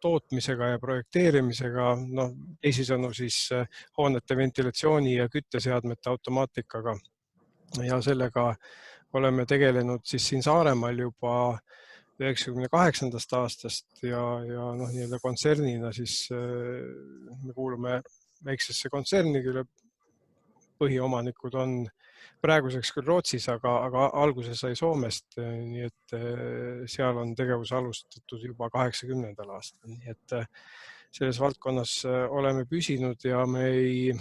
tootmisega ja projekteerimisega, teisisõnu siis hoonete ventilatsiooni ja kütteseadmete automaatikaga. Ja sellega oleme tegelenud siis siin Saaremaal juba 98. aastast ja nii-öelda kontsernina siis me kuulume väiksesse kontserni, küll põhiomanikud on praeguseks küll Rootsis, aga alguse sai Soomest, nii et seal on tegevus alustatud juba 80. aastal. Nii et selles valdkonnas oleme püsinud ja me ei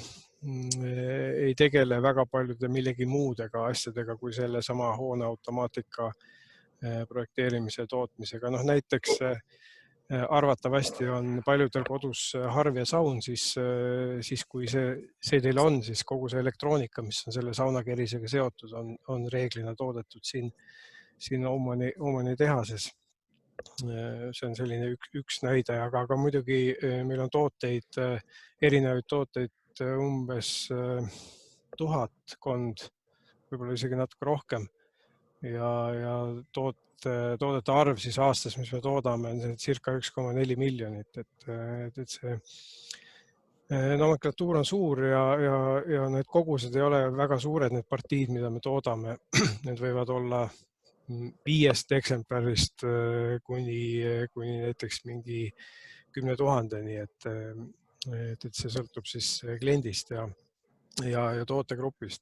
tegele väga paljude millegi muudega asjadega kui selle sama hoone automaatika projekteerimise tootmisega. Näiteks arvatavasti on paljudel kodus harv ja saun, siis kui see teil on, siis kogu see elektroonika, mis on selle saunakerisega seotud, on reeglina toodetud siin Omani tehases. See on selline üks näide, aga muidugi meil on erinevaid tooteid umbes 1000, võib-olla isegi natuke rohkem ja toodete arv siis aastas, mis me toodame, on circa 1,4 miljonit, et see nomenklatuur on suur ja need kogused ei ole väga suured, need partiid, mida me toodame, need võivad olla 5 eksemplarist kuni näiteks mingi 10 000-ni, et see sõltub siis kliendist ja tootegrupist.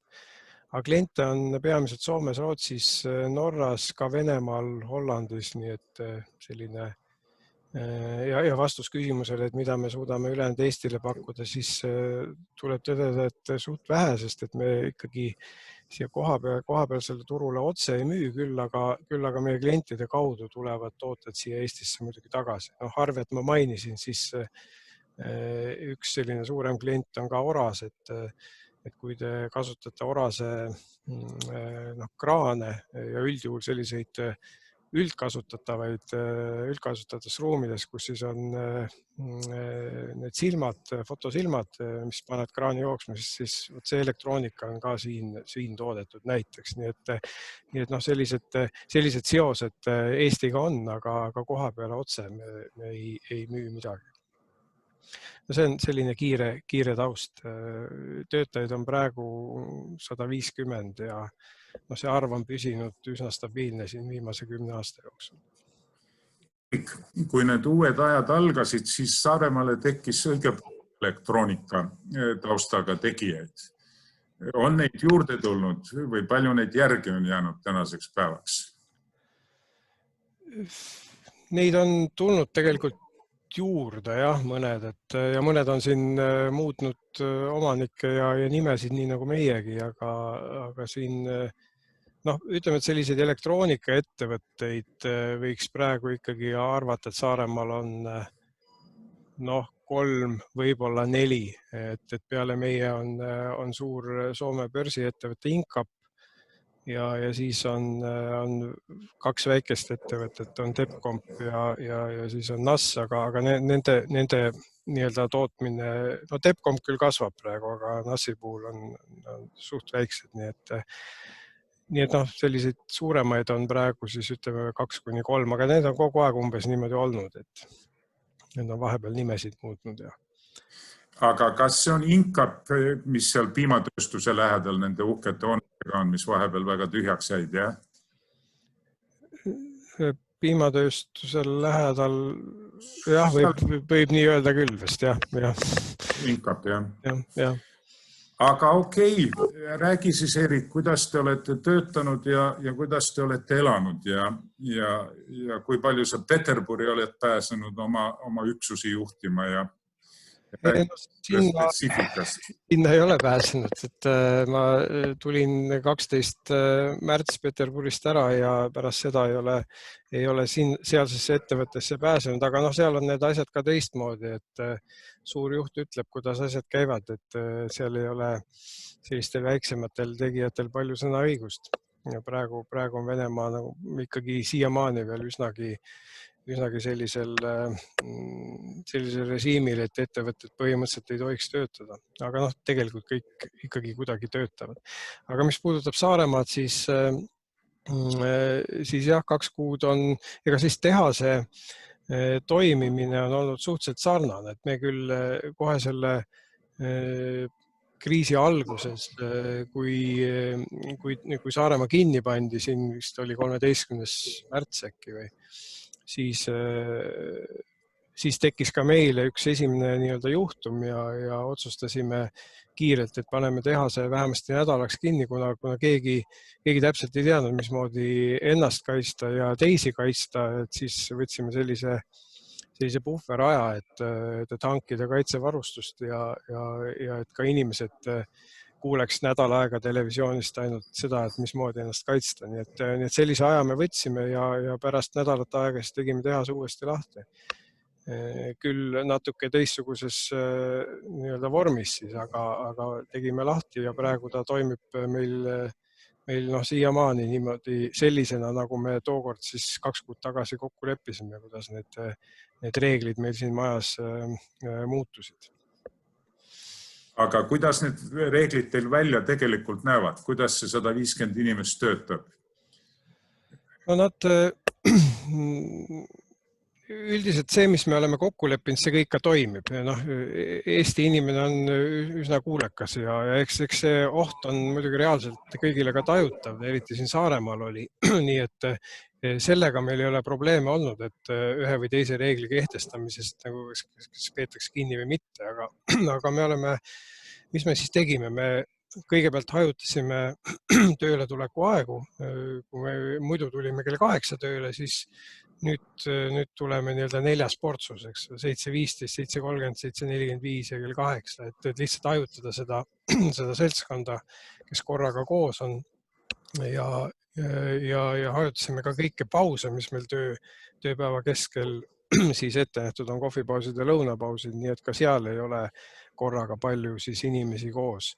Aga kliente on peamiselt Soomes, Rootsis, Norras, ka Venemaal, Hollandis, nii et selline ja vastus küsimusele, et mida me suudame ülejäänud Eestile pakkuda, siis tuleb tõdeda, et suht vähe, sest et me ikkagi siia kohapealsele turule otse ei müü, küll aga meie klientide kaudu tulevad tooted siia Eestisse muidugi tagasi. Harvet ma mainisin, siis üks selline suurem klient on ka Oras, et kui te kasutate Orase kraane ja üldjuhul selliseid üldkasutavates ruumides, kus siis on need silmad, fotosilmad, mis paned kraani jooksma, siis see elektroonika on ka siin toodetud näiteks. Nii et sellised seosed Eestiga on, aga koha peale otse me ei müü midagi. See on selline kiire taust. Töötajaid on praegu 150 ja see arv on püsinud üsna stabiilne siin viimase 10 aasta jooksul. Kui need uued ajad algasid, siis Saaremaale tekkis õige elektroonika taustaga tegijaid. On neid juurde tulnud või palju neid järgi on jäänud tänaseks päevaks? Neid on tulnud tegelikult juurde, mõned, ja mõned on siin muutnud omanikke ja nimesid nii nagu meiegi, aga siin, ütleme, et selliseid elektroonikaettevõtteid võiks praegu ikkagi arvata, et Saaremaal on 3, võib-olla 4, et peale meie on suur Soome börsiettevõte Incap ja siis on 2 väikest ettevõtet, on Tepcomp ja siis on NAS, aga nende nii-öelda tootmine, Tepcomp küll kasvab praegu, aga NAS-i puhul on suht väiksed, nii et selliseid suuremaid on praegu siis ütleme 2-3, aga need on kogu aeg umbes niimoodi olnud, et need on vahepeal nimesid muutnud. Aga kas see on Incap, mis seal piimatööstuse lähedal nende uhkete hoonetega on, mis vahepeal väga tühjaks jäid, jah? Piimatööstusel lähedal, võib nii öelda küll vist, jah. Incap, jah. Jah. Aga okei, räägi siis, Erik, kuidas te olete töötanud ja kuidas te olete elanud ja kui palju sa Peterburi oled pääsenud oma üksusi juhtima ja Sinna ei ole pääsenud, et ma tulin 12. märts Peterburist ära ja pärast seda ei ole sealsesse ettevõttesse pääsenud, aga seal on need asjad ka teistmoodi, et suur juht ütleb, kuidas asjad käivad, et seal ei ole sellistel väiksematel tegijatel palju sõnaõigust. Ja praegu on Venemaa ikkagi siiamaani veel üsnagi sellisel režiimil, et ettevõtted põhimõtteliselt ei tohiks töötada. Aga tegelikult kõik ikkagi kuidagi töötavad. Aga mis puudutab Saaremaad, siis jah, 2 kuud on, ega siis tehase toimimine on olnud suhteliselt sarnane, et me küll kohe selle kriisi alguses, kui Saaremaa kinni pandi, siin vist oli 13. märts äkki või, siis tekkis ka meile üks esimene nii-öelda juhtum ja otsustasime kiirelt, et paneme tehase vähemasti nädalaks kinni, kuna keegi täpselt ei teadnud, mismoodi ennast kaitsta ja teisi kaitsta, et siis võtsime sellise puhveraja, et hankida kaitsevarustust ja et ka inimesed kuuleks nädal aega televisioonist ainult seda, et mismoodi ennast kaitsta. Nii et sellise aja me võtsime ja pärast nädalat aega siis tegime tehase uuesti lahti. Küll natuke teistsuguses nii-öelda vormis siis, aga tegime lahti ja praegu ta toimib meil siiamaani niimoodi sellisena, nagu me tookord siis 2 kuud tagasi kokku leppisime, kuidas need reeglid meil siin majas muutusid. Aga kuidas need reeglid teil välja tegelikult näevad? Kuidas see 150 inimest töötab? No nad üldiselt see, mis me oleme kokku leppinud, see kõik ka toimib. Eesti inimene on üsna kuulekas ja eks see oht on muidugi reaalselt kõigile ka tajutav, eriti siin Saaremaal oli. Nii et sellega meil ei ole probleeme olnud, et ühe või teise reegli kehtestamisest kas peetakse kinni või mitte, aga mis me siis tegime? Me kõigepealt hajutasime tööle tuleku aegu. Kui me muidu tulime kell 8 tööle, siis nüüd tuleme nii-öelda 4 portsus, 7.15, 7.30, 7.45 ja kell 8, et lihtsalt hajutada seda seltskonda, kes korraga koos on ja hajutasime ka kõiki pause, mis meil tööpäeva keskel siis ette nähtud on, kohvipausid ja lõunapausid, nii et ka seal ei ole korraga palju siis inimesi koos.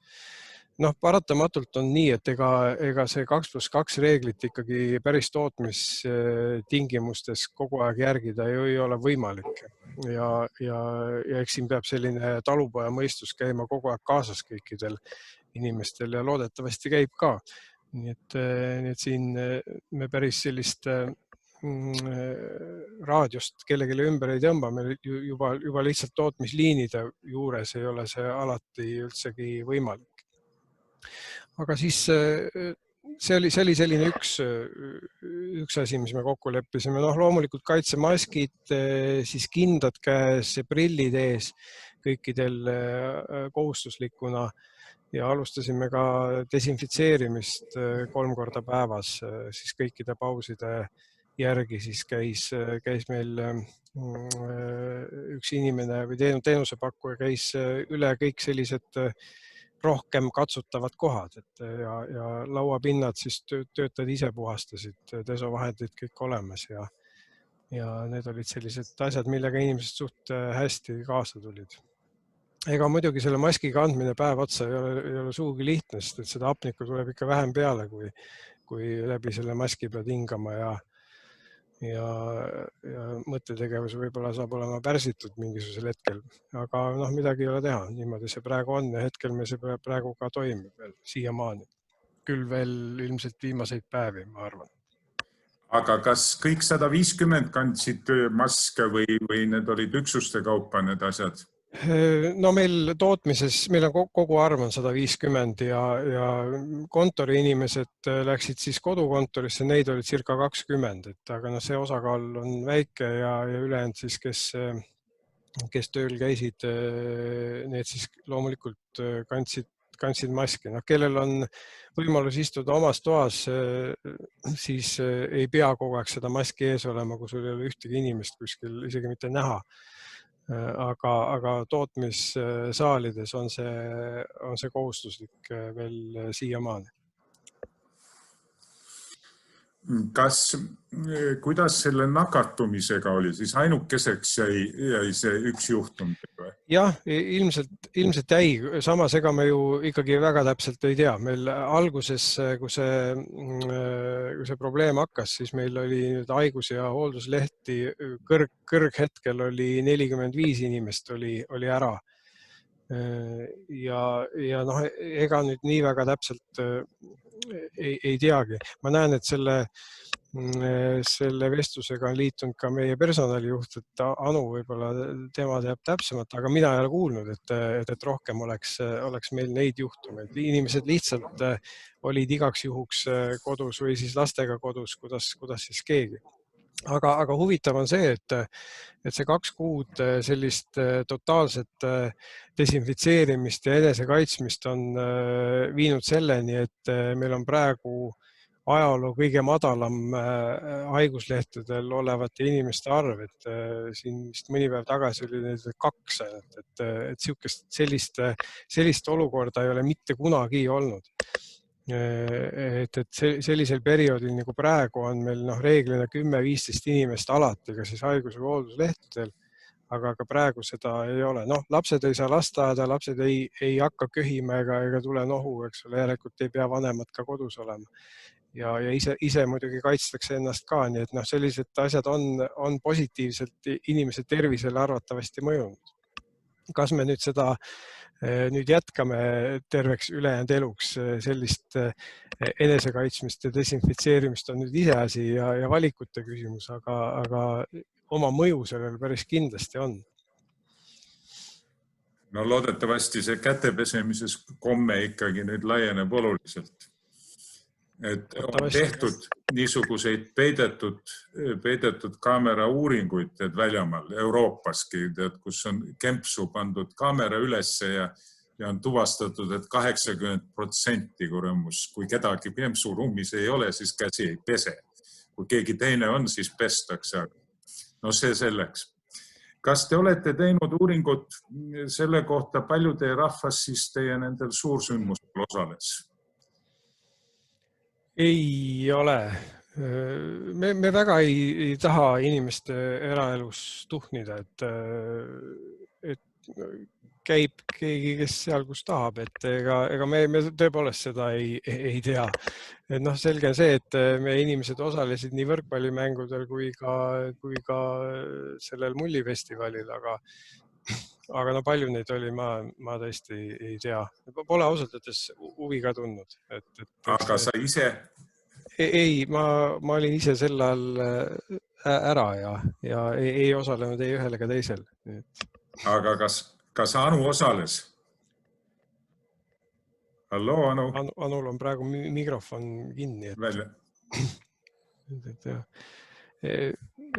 Paratamatult on nii, et ega see 2+2 reeglit ikkagi päris tootmistingimustes kogu aeg järgida ei ole võimalik. Ja eks siin peab selline talupoja mõistus käima kogu aeg kaasas kõikidel inimestel ja loodetavasti käib ka. Nii et siin me päris sellist raadiost kellelegi ümber ei tõmba, meil juba lihtsalt tootmisliinide juures ei ole see alati üldsegi võimalik. Aga siis see oli selline üks asi, mis me kokku leppisime. Loomulikult kaitsemaskid, siis kindad käes, prillid ees kõikidel kohustuslikuna ja alustasime ka desinfitseerimist 3 korda päevas, siis kõikide pauside järgi siis käis meil üks inimene või teenusepakkuja käis üle kõik sellised rohkem katsutavad kohad ja lauapinnad siis töötajad ise puhastasid, desovahendid kõik olemas ja need olid sellised asjad, millega inimesed suht hästi kaasa tulid. Ega muidugi selle maski kandmine päev otsa ei ole sugugi lihtne, sest et seda hapnikku tuleb ikka vähem peale, kui läbi selle maski pead hingama ja mõttetegevus võib-olla saab olema pärsitud mingisugusel hetkel, aga midagi ei ole teha, niimoodi see praegu on ja hetkel me see praegu ka toimib veel siiamaani. Küll veel ilmselt viimaseid päevi, ma arvan. Aga kas kõik 150 kandsid maske või need olid üksuste kaupa need asjad? Meil tootmises, meil on kogu arv on 150 ja kontoriinimesed läksid siis kodukontorisse, neid oli circa 20, aga see osakaal on väike ja ülejäänud siis, kes tööl käisid, need siis loomulikult kandsid maski. Kellel on võimalus istuda omas toas, siis ei pea kogu aeg seda maski ees olema, kui sul ei ole ühtegi inimest kuskil isegi mitte näha. Aga tootmissaalides on see kohustuslik veel siiamaani. Kuidas selle nakatumisega oli? Siis ainukeseks jäi see üks juhtum? Jah, ilmselt jäi. Samas ega me ju ikkagi väga täpselt ei tea. Meil alguses, kui see probleem hakkas, siis meil oli haigus- ja hoolduslehti kõrghetkel oli 45 inimest oli ära. ja noh, ega nüüd nii väga täpselt ei teagi. Ma näen, et selle vestlusega on liitunud ka meie personalijuht, et Anu võib-olla tema teab täpsemalt, aga mina ei ole kuulnud, et rohkem oleks meil neid juhtumeid. Inimesed lihtsalt olid igaks juhuks kodus või siis lastega kodus, kuidas siis keegi. Aga huvitav on see, et see 2 kuud sellist totaalset desinfitseerimist ja enesekaitsmist on viinud selleni, et meil on praegu ajaloo kõige madalam haiguslehtedel olevate inimeste arv, et siin vist mõni päev tagasi oli neid 2, et sellist olukorda ei ole mitte kunagi olnud. Et sellisel perioodil nagu praegu on meil reeglina 10-15 inimest alati, ka siis haigus- või hoolduslehtedel, aga ka praegu seda ei ole. Lapsed ei saa lasteaeda, lapsed ei hakka köhima ega tule nohu, eks ole, järelikult ei pea vanemad ka kodus olema. Ja ise muidugi kaitstakse ennast ka, nii et sellised asjad on positiivselt inimese tervisele arvatavasti mõjunud. Kas me nüüd seda jätkame terveks ülejäänud eluks, sellist enesekaitsmist ja desinfitseerimist on nüüd iseasi ja valikute küsimus, aga oma mõju sellel päris kindlasti on. No loodetavasti see kätepesemises komme ikkagi nüüd laieneb oluliselt. Et on tehtud niisuguseid peidetud kaamera uuringuid väljamaal Euroopaski, kus on kempsu pandud kaamera ülesse ja on tuvastatud, et 80% kui kedagi kempsuruumis ei ole, siis käsi ei pese. Kui keegi teine on, siis pestakse. No see selleks. Kas te olete teinud uuringut selle kohta, palju teie rahvas siis teie nendel suursündmustel osales? Ei ole. Me väga ei taha inimeste eraelus tuhnida, et käib keegi, kes seal, kus tahab, et ega me tõepoolest seda ei tea. Et selge on see, et meie inimesed osalesid nii võrkpallimängudel kui ka sellel mullifestivalil, aga palju neid oli, ma tõesti ei tea. Pole ausalt öeldes huvi ka tundnud. Aga sa ise? Ei, ma olin ise sel ajal ära ja ei osalenud ei ühel ega teisel. Aga kas Anu osales? Hallo, Anu? Anul on praegu mikrofon kinni. Välja.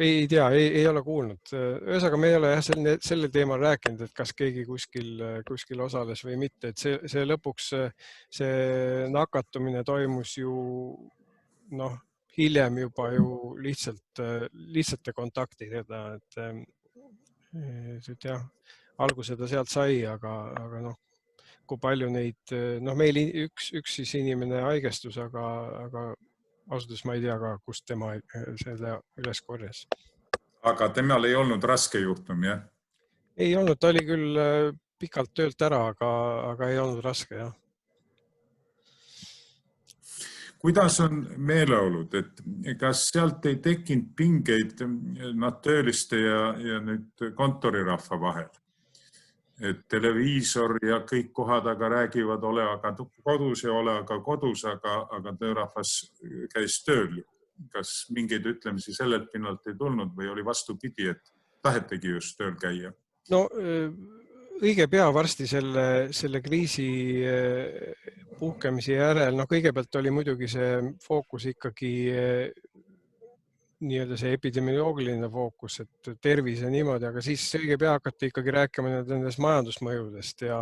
Ei tea, ei ole kuulnud. Ühesõnaga, me ei ole selle teemal rääkinud, et kas keegi kuskil osales või mitte. Et see lõpuks see nakatumine toimus ju hiljem juba ju lihtsate kontaktidega. Et jah, alguse ta sealt sai, aga kui palju neid, meil üks siis inimene haigestus, aga ausalt ma ei tea ka, kust tema selle üles korjas. Aga temal ei olnud raske juhtum, jah? Ei olnud, ta oli küll pikalt töölt ära, aga ei olnud raske, jah. Kuidas on meeleolud, et kas sealt ei tekkinud pingeid tööliste ja nüüd kontorirahva vahel? Et televiisor ja kõik kohad aga räägivad, ole aga kodus ja ole aga kodus, aga töörahvas käis tööl. Kas mingeid ütlemisi sellelt pinnalt ei tulnud või oli vastupidi, et tahetegi just tööl käia? No õige pea varsti selle kriisi puhkemise järel, kõigepealt oli muidugi see fookus ikkagi nii-öelda see epidemioloogiline fookus, et tervis ja niimoodi, aga siis õige pea hakati ikkagi rääkima nendest majandusmõjudest ja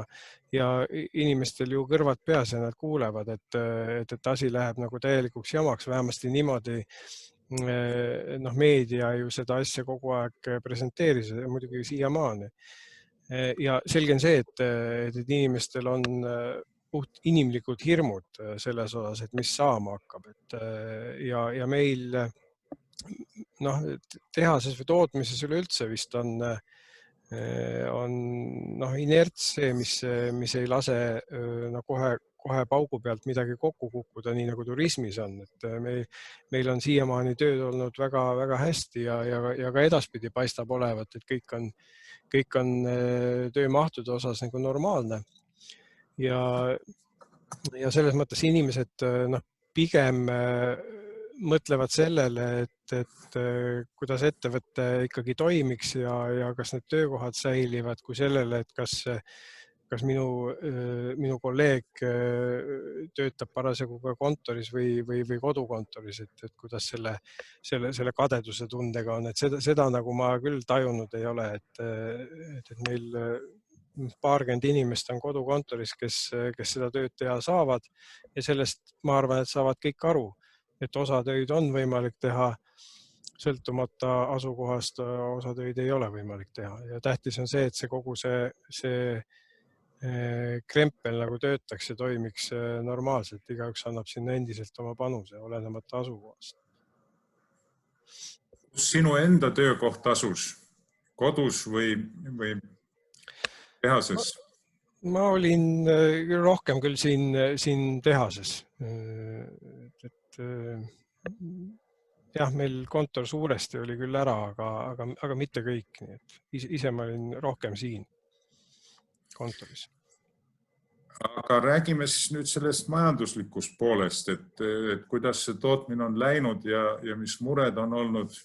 inimestel ju kõrvad peas ja nad kuulevad, et asi läheb nagu täielikuks jamaks, vähemasti niimoodi meedia ju seda asja kogu aeg presenteeris, muidugi siiamaani. Ja selge on see, et inimestel on puht inimlikud hirmud selles osas, et mis saama hakkab. Ja meil tehases või tootmises üleüldse vist on inerts see, mis ei lase kohe paugu pealt midagi kokku kukkuda, nii nagu turismis on. Et meil on siiamaani tööd olnud väga hästi ja ka edaspidi paistab olevat, et kõik on kõik on töömahtude osas nagu normaalne. Ja selles mõttes inimesed pigem mõtlevad sellele, et kuidas ettevõte ikkagi toimiks ja kas need töökohad säilivad, kui sellele, et kas minu kolleeg töötab parasjagu ka kontoris või kodukontoris, et kuidas selle kadeduse tundega on. Et seda nagu ma küll tajunud ei ole, et meil paarkümmend inimest on kodukontoris, kes seda tööd teha saavad ja sellest ma arvan, et saavad kõik aru, et osa töid on võimalik teha sõltumata asukohast, osa töid ei ole võimalik teha ja tähtis on see, et see kogu see krempel nagu töötaks ja toimiks normaalselt. Igaüks annab sinna endiselt oma panuse, olenemata asukohast. Kus sinu enda töökoht asus? Kodus või tehases? Ma olin rohkem küll siin tehases. Jah, meil kontor suuresti oli küll ära, aga mitte kõik. Nii et ise ma olin rohkem siin kontoris. Aga räägime siis nüüd sellest majanduslikust poolest, et kuidas see tootmine on läinud ja mis mured on olnud,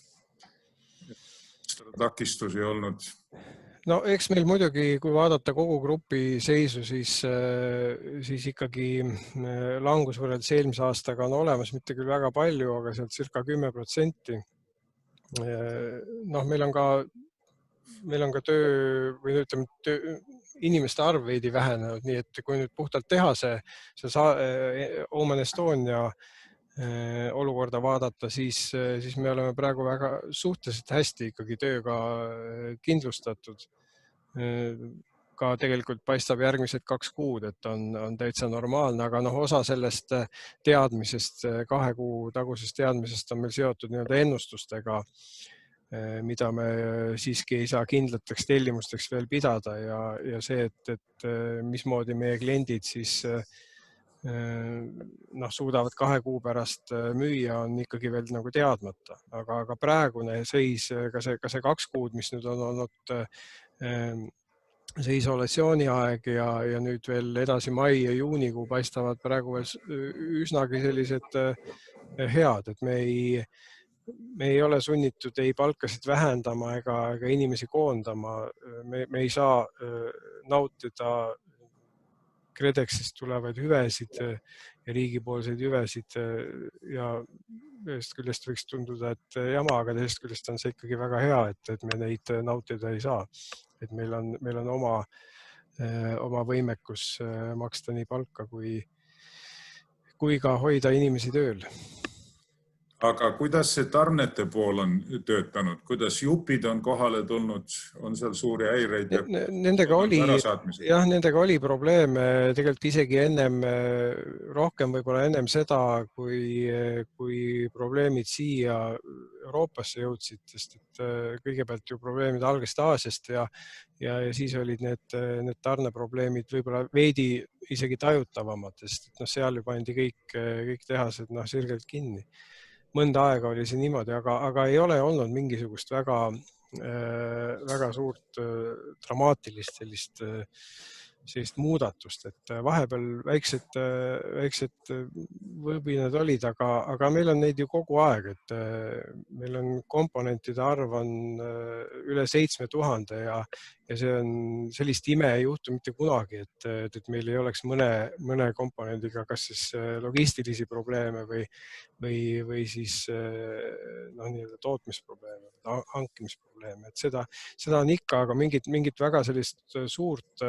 takistusi olnud? No eks meil muidugi, kui vaadata kogu grupi seisu, siis ikkagi langus võrreldes eelmise aastaga on olemas, mitte küll väga palju, aga sealt circa 10%. Meil on ka töö või ütleme, inimeste arv veidi vähenenud, nii et kui nüüd puhtalt tehase Oman Estonia olukorda vaadata, siis me oleme praegu väga suhteliselt hästi ikkagi tööga kindlustatud. Ka tegelikult paistab järgmised 2 kuud, et on täitsa normaalne, aga osa sellest teadmisest, 2 kuu tagusest teadmisest on meil seotud ennustustega, mida me siiski ei saa kindlateks tellimusteks veel pidada ja see, et mismoodi meie kliendid siis suudavad 2 kuu pärast müüa, on ikkagi veel nagu teadmata. Aga praegune seis, ka see 2 kuud, mis nüüd on olnud see isolatsiooniaeg ja nüüd veel edasi mai ja juunikuu paistavad praegu veel üsnagi sellised head, et me ei ole sunnitud ei palkasid vähendama ega inimesi koondama. Me ei saa nautida KredExist tulevaid hüvesid ja riigipoolseid hüvesid ja ühest küljest võiks tunduda, et jama, aga teisest küljest on see ikkagi väga hea, et me neid nautida ei saa. Et meil on oma võimekus maksta nii palka kui ka hoida inimesi tööl. Aga kuidas see tarnete pool on töötanud? Kuidas jupid on kohale tulnud? On seal suuri häireid? Nendega oli probleeme tegelikult isegi rohkem võib-olla ennem seda, kui probleemid siia Euroopasse jõudsid, sest et kõigepealt ju probleemid algasid Aasiast ja siis olid need tarneprobleemid võib-olla veidi isegi tajutavamad, sest seal ju pandi kõik tehased sirgelt kinni. Mõnda aega oli see niimoodi, aga ei ole olnud mingisugust väga suurt dramaatilist sellist muudatust, et vahepeal väiksed võbinad olid, aga meil on neid ju kogu aeg, et meil on komponentide arv on üle 7000 ja see on sellist ime ei juhtu mitte kunagi, et meil ei oleks mõne komponendiga kas siis logistilisi probleeme või siis tootmisprobleeme, hankimisprobleeme, et seda on ikka, aga mingit väga sellist suurt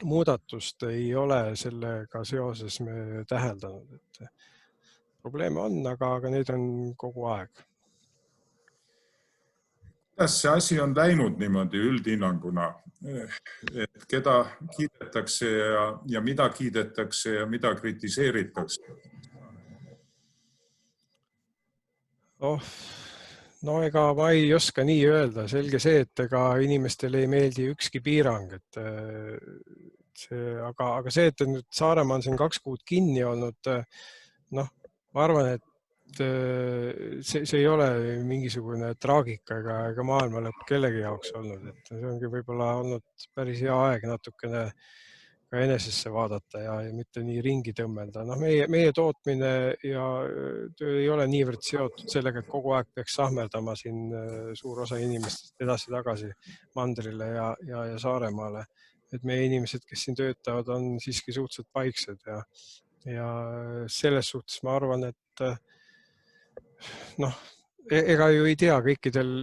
muudatust ei ole sellega seoses me täheldanud, et probleeme on, aga neid on kogu aeg. Kuidas see asi on läinud niimoodi üldhinnanguna, et keda kiidetakse ja mida kiidetakse ja mida kritiseeritakse? Ega ma ei oska nii öelda. Selge see, et ega inimestele ei meeldi ükski piirang. Aga see, et nüüd Saaremaa on siin 2 kuud kinni olnud, ma arvan, et see ei ole mingisugune traagika ega maailma lõpp kellegi jaoks olnud, et see ongi võib-olla olnud päris hea aeg natukene ka enesesse vaadata ja mitte nii ringi tõmmelda. Noh, meie tootmine ja töö ei ole niivõrd seotud sellega, et kogu aeg peaks sahmerdama siin suur osa inimestest edasi-tagasi mandrile ja Saaremaale. Et meie inimesed, kes siin töötavad, on siiski suhteliselt paiksed ja selles suhtes ma arvan, et noh, ega ju ei tea,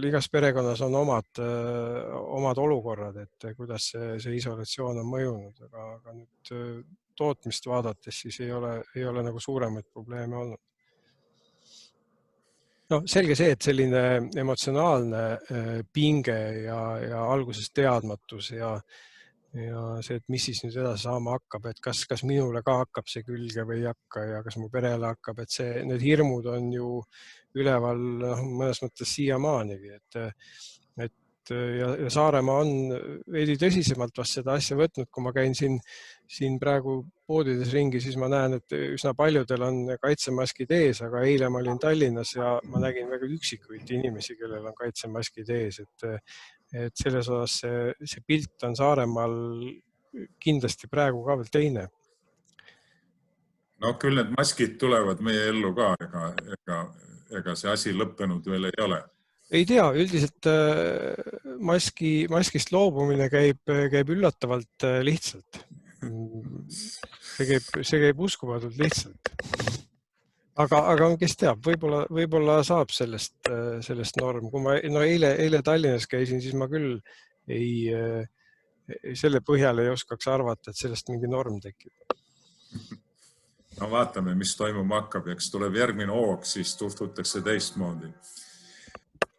igas perekonnas on omad olukorrad, et kuidas see isolatsioon on mõjunud, aga nüüd tootmist vaadates siis ei ole nagu suuremaid probleeme olnud. No selge see, et selline emotsionaalne pinge ja alguses teadmatus ja see, et mis siis nüüd edasi saama hakkab, et kas minule ka hakkab see külge või ei hakka ja kas mu perele hakkab, et need hirmud on ju üleval mõnes mõttes siiamaanigi, ja Saaremaa on veidi tõsisemalt vast seda asja võtnud. Kui ma käin siin praegu poodides ringi, siis ma näen, et üsna paljudel on kaitsemaskid ees, aga eile ma olin Tallinnas ja ma nägin väga üksikuid inimesi, kellel on kaitsemaskid ees, et selles osas see pilt on Saaremaal kindlasti praegu ka veel teine. No küll need maskid tulevad meie ellu ka, ega see asi lõppenud veel ei ole. Ei tea, üldiselt maskist loobumine käib üllatavalt lihtsalt. See käib uskumatult lihtsalt. Aga kes teab, võib-olla saab sellest norm. Kui ma eile Tallinnas käisin, siis ma küll selle põhjal ei oskaks arvata, et sellest mingi norm tekib. No vaatame, mis toimuma hakkab. Eks tuleb järgmine hoog, siis tuhtutakse teistmoodi.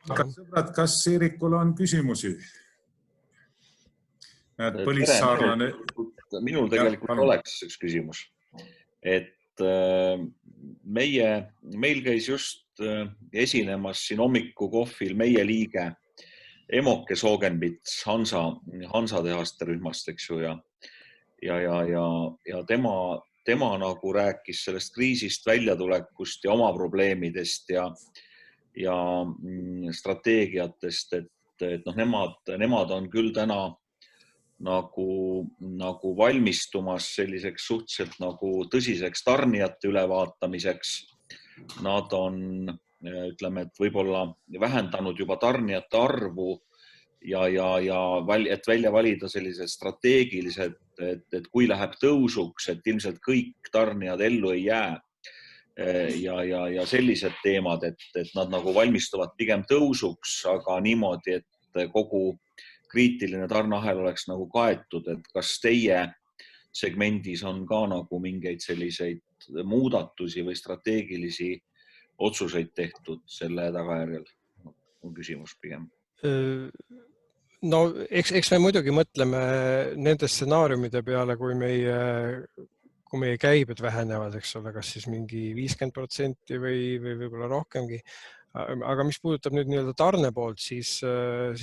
Aga sõbrad, kas Eerikul on küsimusi? Minul tegelikult oleks üks küsimus. Et meil käis just esinemas siin hommikukohvil meie liige Emoke Soogenbits Hansa tehaste rühmast, eks ju, ja tema nagu rääkis sellest kriisist väljatulekust ja oma probleemidest ja strateegiatest, et nemad on küll täna nagu valmistumas selliseks suhteliselt nagu tõsiseks tarnijate ülevaatamiseks. Nad on, ütleme, et võib-olla vähendanud juba tarnijate arvu ja et välja valida sellised strateegilised, et kui läheb tõusuks, et ilmselt kõik tarnijad ellu ei jää. Ja sellised teemad, et nad nagu valmistuvad pigem tõusuks, aga niimoodi, et kogu kriitiline tarneahel oleks nagu kaetud, et kas teie segmendis on ka nagu mingeid selliseid muudatusi või strateegilisi otsuseid tehtud selle tagajärjel? On küsimus pigem. No eks me muidugi mõtleme nende stsenaariumide peale, kui meie käibed vähenevad, eks ole, kas siis mingi 50% või võib-olla rohkemgi. Aga mis puudutab nüüd nii-öelda tarne poolt, siis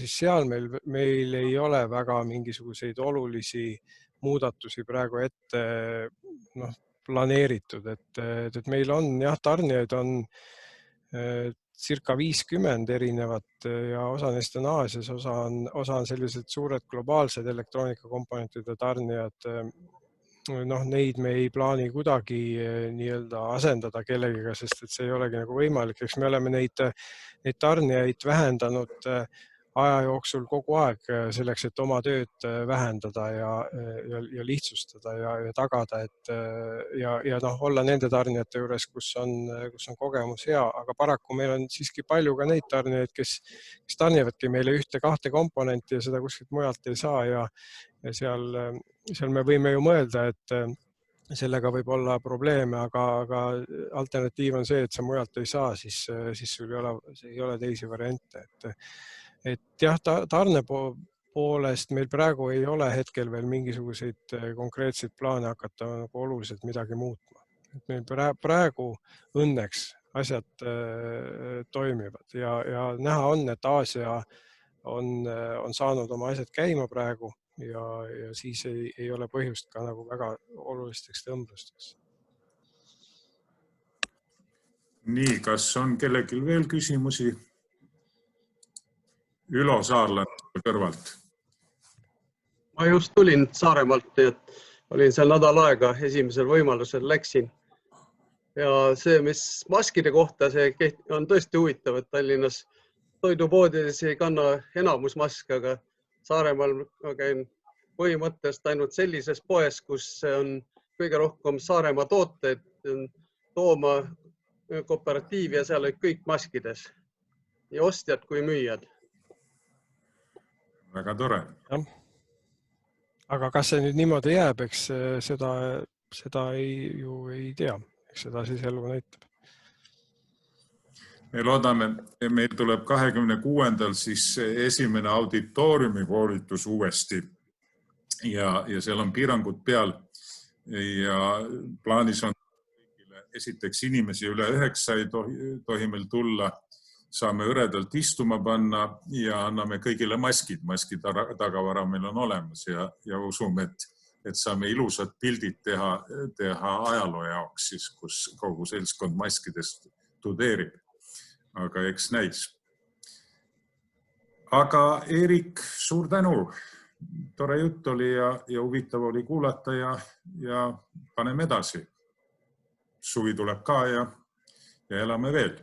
seal meil ei ole väga mingisuguseid olulisi muudatusi praegu ette planeeritud, et meil on tarnijaid on circa 50 erinevat ja osa neist on Aasias, osa on sellised suured globaalsed elektroonikakomponentide tarnijad. Neid me ei plaani kuidagi nii-öelda asendada kellegiga, sest et see ei olegi nagu võimalik. Eks me oleme neid tarnijaid vähendanud aja jooksul kogu aeg selleks, et oma tööd vähendada ja lihtsustada ja tagada, ja olla nende tarnijate juures, kus on kogemus hea, aga paraku meil on siiski palju ka neid tarnijaid, kes tarnivadki meile 1-2 komponenti ja seda kuskilt mujalt ei saa ja seal me võime ju mõelda, et sellega võib olla probleeme, aga alternatiiv on see, et sa mujalt ei saa, siis sul ei ole teisi variante. Et jah, tarne poolest meil praegu ei ole hetkel veel mingisuguseid konkreetseid plaane hakata nagu oluliselt midagi muutma. Et meil praegu õnneks asjad toimivad ja näha on, et Aasia on saanud oma asjad käima praegu ja siis ei ole põhjust ka nagu väga olulisteks tõmblusteks. Nii, kas on kellelgi veel küsimusi? Ülo Saarland kõrvalt. Ma just tulin Saaremaalt, nii et olin seal nädal aega, esimesel võimalusel läksin. Ja see, mis maskide kohta, see on tõesti huvitav, et Tallinnas toidupoodides ei kanna enamus maske, aga Saaremaal ma käin põhimõtteliselt ainult sellises poes, kus on kõige rohkem Saaremaa tooteid, Tooma kooperatiiv ja seal olid kõik maskides. Nii ostjad kui müüjad. Väga tore. Ja. Aga kas see nüüd niimoodi jääb, eks seda ju ei tea, eks seda siis elu näitab. Me loodame, meil tuleb 26. siis esimene auditooriumi koolitus uuesti ja seal on piirangud peal ja plaanis on esiteks inimesi üle 9 ei tohi meil tulla, saame õredalt istuma panna ja anname kõigile maskid. Maskid tagavara meil on olemas ja usume, et saame ilusad pildid teha ajaloo jaoks, siis, kus kogu seltskond maskidest tudeerib. Aga eks näis. Aga Eerik, suur tänu. Tore jutt oli ja huvitav oli kuulata ja paneme edasi. Suvi tuleb ka ja elame veel.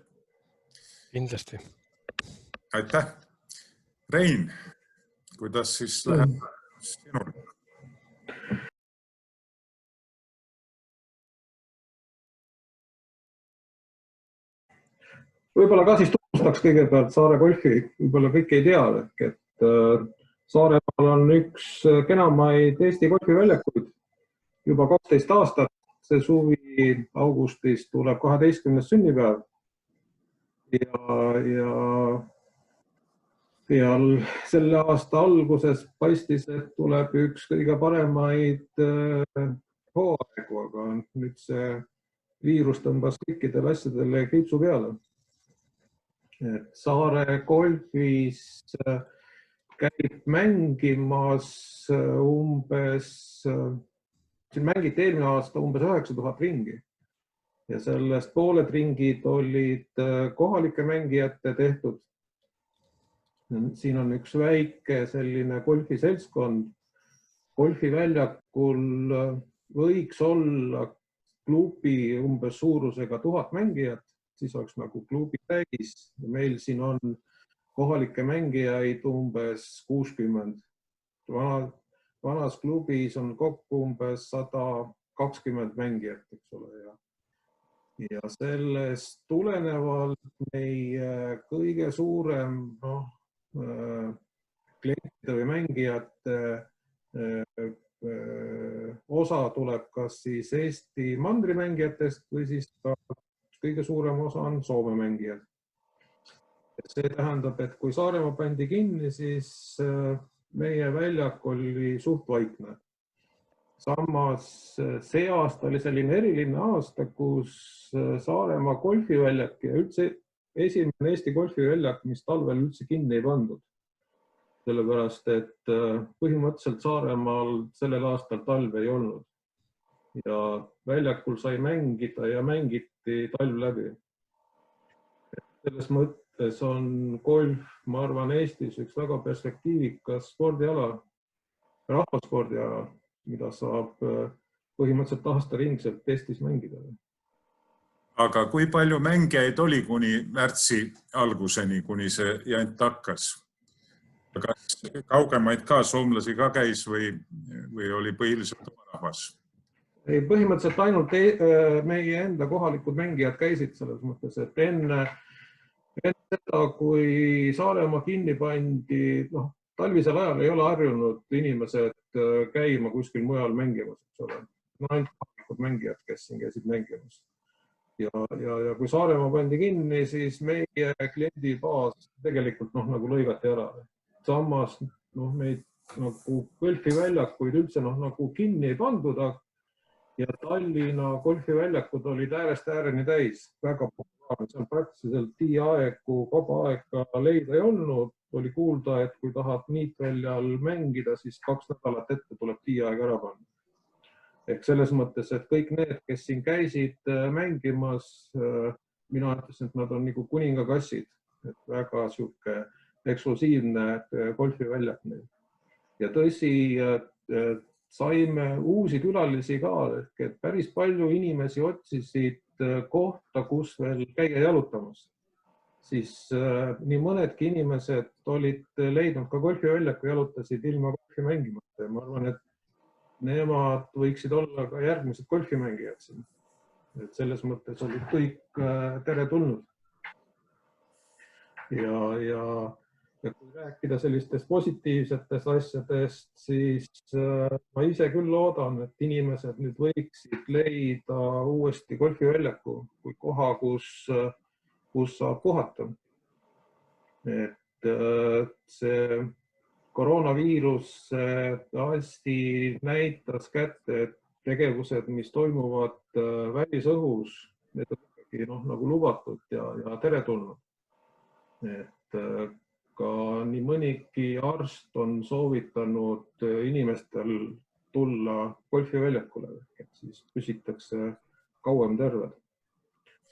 Kindlasti. Aitäh. Rein, kuidas siis läheb sinul? Võib-olla ka siis tunnustaks kõigepealt Saare golfi, võib-olla kõik ei tea, et Saaremaal on üks kenamaid Eesti golfiväljakuid juba 12 aastat. See suvi augustis tuleb 12. sünnipäev ja selle aasta alguses paistis, et tuleb üks kõige paremaid hooaegu, aga nüüd see viirus tõmbas kõikidele asjadele kriipsu peale. Saare golfis käib mängimas siin mängiti eelmine aasta umbes 9000 ringi ja sellest pooled ringid olid kohalike mängijate tehtud. Siin on üks väike selline golfiseltskond. Golfiväljakul võiks olla klubi umbes suurusega 1000 mängijat, siis oleks nagu klubi täis. Meil siin on kohalikke mängijaid umbes 60. Vanas klubis on kokku umbes 120 mängijat, eks ole. Ja sellest tulenevalt meie kõige suurem klientide või mängijate osa tuleb kas siis Eesti mandrimängijatest või siis ka kõige suurem osa on Soome mängijad. See tähendab, et kui Saaremaa pandi kinni, siis meie väljak oli suht vaikne. Samas see aasta oli selline eriline aasta, kus Saaremaa golfiväljak ja üldse esimene Eesti golfiväljak, mis talvel üldse kinni ei pandud. Sellepärast, et põhimõtteliselt Saaremaal sellel aastal talve ei olnud. Ja väljakul sai mängida ja mängiti talv läbi. Selles mõttes on golf, ma arvan, Eestis üks väga perspektiivikas spordiala, rahvaspordiala, mida saab põhimõtteliselt aastaringselt Eestis mängida. Aga kui palju mängijaid oli kuni märtsi alguseni, kuni see jant hakkas? Kas kaugemaid ka soomlasi ka käis või oli põhiliselt oma rahvas? Põhimõtteliselt ainult meie enda kohalikud mängijad käisid selles mõttes, et enne seda, kui Saaremaa kinni pandi, talvisel ajal ei ole harjunud inimesed käima kuskil mujal mängimas, eks ole. Ainult kohalikud mängijad, kes siin käisid mängimas. Ja kui Saaremaa pandi kinni, siis meie kliendibaas tegelikult nagu lõigati ära. Samas meid nagu golfiväljakuid üldse nagu kinni ei pandud ja Tallinna golfiväljakud olid äärest ääreni täis. Väga populaarne, see on praktiliselt tiiaegu, vabaaega leida ei olnud. Oli kuulda, et kui tahad niitväljal mängida, siis 2 nädalat ette tuleb tiiaeg ära panna. Ehk selles mõttes, et kõik need, kes siin käisid mängimas, mina ütlesin, et nad on nagu kuningakassid, et väga sihuke eksklusiivne golfiväljak neil. Ja tõsi, saime uusi külalisi ka, et päris palju inimesi otsisid kohta, kus veel käia jalutamas. Siis nii mõnedki inimesed olid leidnud ka golfiväljaku, jalutasid ilma golfi mängimata. Ma arvan, et nemad võiksid olla ka järgmised golfimängijad siin. Et selles mõttes olid kõik teretulnud. Ja kui rääkida sellistest positiivsetest asjadest, siis ma ise küll loodan, et inimesed nüüd võiksid leida uuesti golfiväljaku kui koha, kus saab kohata. Et see koroonaviirus hästi näitas kätte, et tegevused, mis toimuvad välisõhus, need on ikkagi nagu lubatud ja teretulnud. Et ka nii mõnigi arst on soovitanud inimestel tulla golfiväljakule, et siis püsitakse kauem terved.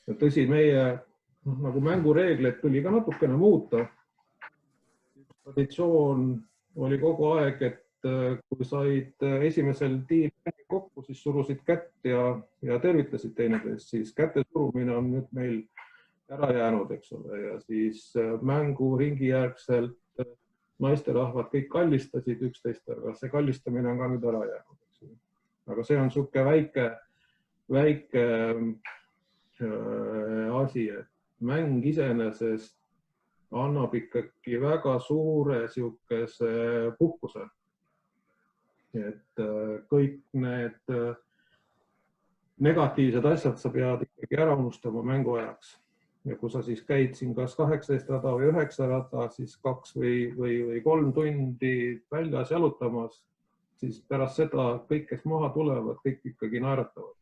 Ja tõsi, meie nagu mängureegleid tuli ka natukene muuta. Traditsioon oli kogu aeg, et kui said esimesel tiil kokku, siis surusid kätt ja tervitasid teineteist, siis käte surumine on nüüd meil ära jäänud, eks ole, ja siis mänguringi järgselt naisterahvad kõik kallistasid üksteist, aga see kallistamine on ka nüüd ära jäänud. Aga see on sihuke väike asi, et mäng iseenesest annab ikkagi väga suure sihukese puhkuse. Et kõik need negatiivsed asjad sa pead ikkagi ära unustama mängu ajaks. Ja kui sa siis käid siin kas 18 rada või 9 rada, siis 2 või 3 tundi väljas jalutamas, siis pärast seda kõik, kes maha tulevad, kõik ikkagi naeratavad.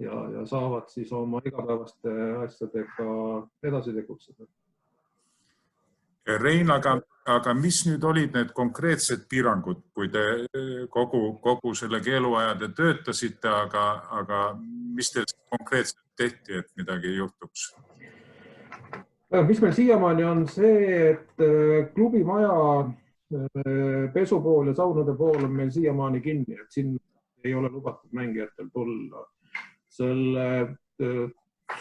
Ja saavad siis oma igapäevaste asjadega edasi tegutseda. Rein, aga mis nüüd olid need konkreetsed piirangud, kui te kogu selle keeluaja te töötasite, aga mis teil konkreetselt tehti, et midagi ei juhtuks? Mis meil siiamaani on see, et klubimaja pesupool ja saunade pool on meil siiamaani kinni, et siin ei ole lubatud mängijatel tulla. Selle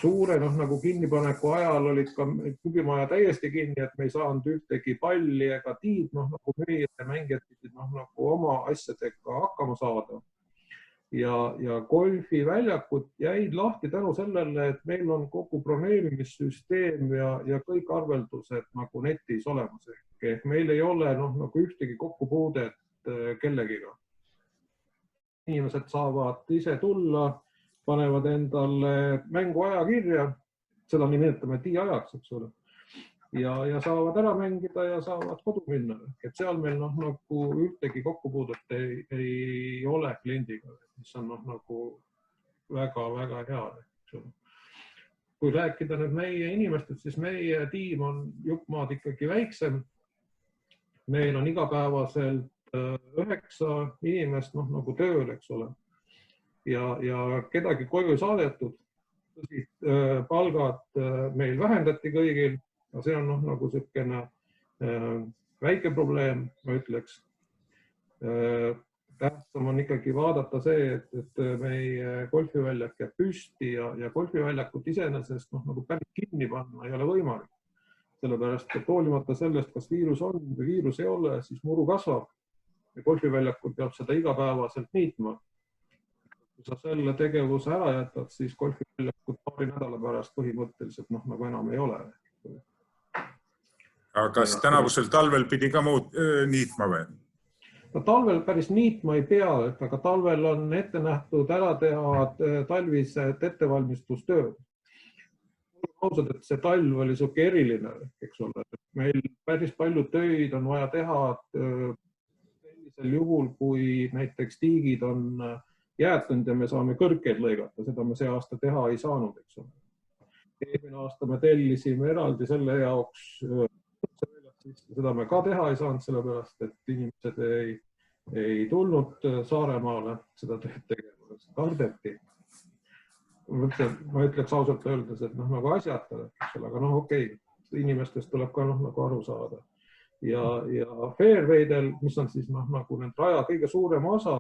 suure nagu kinnipaneku ajal olid ka klubimaja täiesti kinni, et me ei saanud ühtegi palli ega tiid, nagu meie mängijad pidid nagu oma asjadega hakkama saada. Ja golfiväljakud jäid lahti tänu sellele, et meil on kogu broneerimissüsteem ja kõik arveldused nagu netis olemas. Ehk meil ei ole nagu ühtegi kokkupuudet kellegiga. Inimesed saavad ise tulla, panevad endale mänguaja kirja, seda nimetame tiiajaks, eks ole, ja saavad ära mängida ja saavad kodu minna. Et seal meil nagu ühtegi kokkupuudet ei ole kliendiga, mis on nagu väga hea. Kui rääkida nüüd meie inimestest, siis meie tiim on juppmaad ikkagi väiksem. Meil on igapäevaselt 9 inimest nagu tööl, eks ole. Ja kedagi koju saadetud, palgad meil vähendati kõigil, ja see on nagu selline väike probleem, ma ütleks. Tähtsam on ikkagi vaadata see, et meie golfiväljak jääb püsti ja golfiväljakut iseenesest nagu päris kinni panna ei ole võimalik. Sellepärast, et hoolimata sellest, kas viirus on või viirus ei ole, siis muru kasvab ja golfiväljakut peab seda igapäevaselt niitma. Kui sa selle tegevuse ära jätad, siis golfiväljakut paari nädala pärast põhimõtteliselt nagu enam ei ole. Aga kas tänavusel talvel pidi ka muud niitma või? Talvel päris niitma ei pea, aga talvel on ette nähtud ära teha talvised ettevalmistustööd. Ausalt, et see talv oli suke eriline, eks ole. Meil päris palju töid on vaja teha sellisel juhul, kui näiteks tiigid on jäätunud ja me saame kõrkeid lõigata. Seda me see aasta teha ei saanud, eks ole. Eelmine aasta me tellisime eraldi selle jaoks, seda me ka teha ei saanud, sellepärast, et inimesed ei tulnud Saaremaale seda tööd tegema, kardeti. ma ütleks ausalt öeldes, et nagu asjata, aga okei, inimestest tuleb ka nagu aru saada. Ja fairwaydel, mis on siis nagu need raja kõige suurem osa,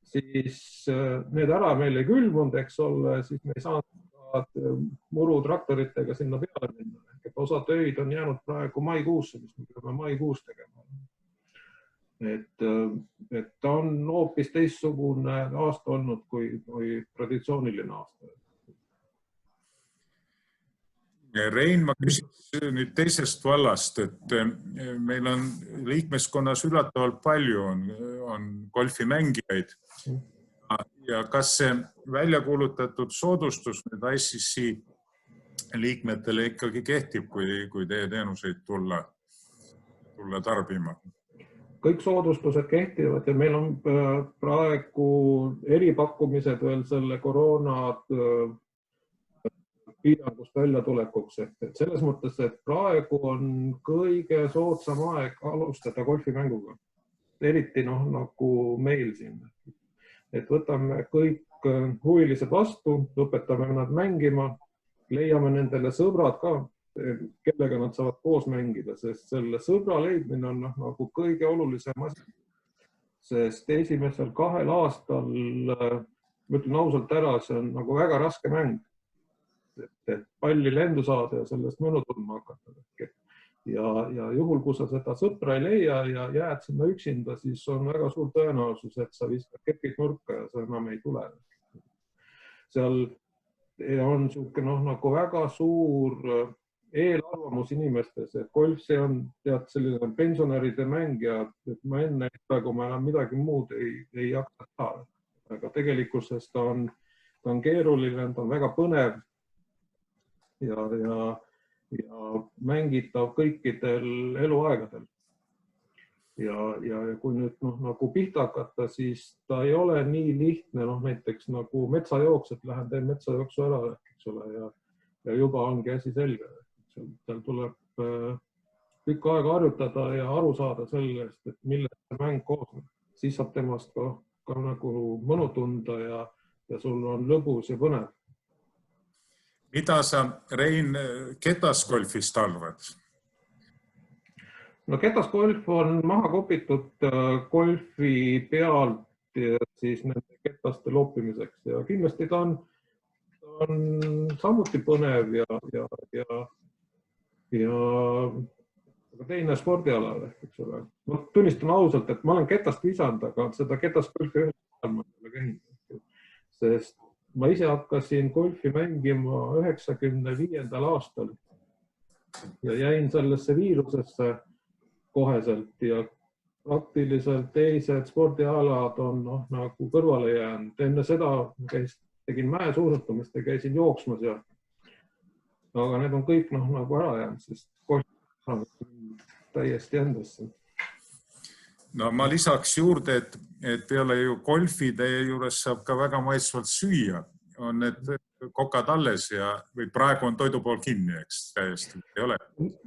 siis need ära meil ei külmunud, eks ole, siis me ei saanud murutraktoritega sinna peale minna. Et osa töid on jäänud praegu maikuusse, mis me peame maikuus tegema. Et ta on hoopis teistsugune aasta olnud kui traditsiooniline aasta. Rein, ma küsiks nüüd teisest vallast, et meil on liikmeskonnas üllatavalt palju on golfimängijaid ja kas see välja kuulutatud soodustus nüüd ICC liikmetele ikkagi kehtib, kui teie teenuseid tulla tarbima? Kõik soodustused kehtivad ja meil on praegu eripakkumised veel selle koroona piirangust välja tulekuks. Et selles mõttes, et praegu on kõige soodsam aeg alustada golfimänguga. Eriti nagu meil siin. Et võtame kõik huvilised vastu, õpetame nad mängima, leiame nendele sõbrad ka, kellega nad saavad koos mängida, sest selle sõbra leidmine on nagu kõige olulisem asi. Sest esimesel 2 aastal, ma ütlen ausalt ära, see on nagu väga raske mäng. Et palli lendu saada ja sellest mõnu tundma hakata. Ja juhul, kui sa seda sõpra ei leia ja jääd sinna üksinda, siis on väga suur tõenäosus, et sa viskad kepid nurka ja sa enam ei tule. Seal on nagu väga suur eelarvamus inimestes, et golf see on selline pensionäride mäng ja et ma enne, kui ma enam midagi muud ei hakka teha. Aga tegelikkuses ta on keeruline, ta on väga põnev ja mängitav kõikidel eluaegadel. Ja kui nüüd nagu pihta hakata, siis ta ei ole nii lihtne, näiteks nagu metsajooks, et lähen teen metsajooksu ära, eks ole, ja juba ongi asi selge. Seal tuleb pikk aega harjutada ja aru saada sellest, et millest see mäng koosneb. Siis saab temast ka nagu mõnu tunda ja sul on lõbus ja põnev. Mida sa, Rein, ketasgolfist arvad? No ketasgolf on maha kopitud golfi pealt siis nende ketaste loopimiseks ja kindlasti ta on samuti põnev ja teine spordiala, eks ole. Ma tunnistan ausalt, et ma olen ketast visanud, aga seda ketasgolfi ühel ajal ma ei ole käinud, sest ma ise hakkasin golfi mängima 95. aastal ja jäin sellesse viirusesse koheselt ja praktiliselt teised spordialad on nagu kõrvale jäänud. Enne seda tegin mäesuusatamist ja käisin jooksmas aga need on kõik nagu ära jäänud, sest golf on täiesti endasse. No ma lisaks juurde, et peale ju golfi teie juures saab ka väga maitsvalt süüa. On need kokad alles või praegu on toidupool kinni, eks täiesti ei ole?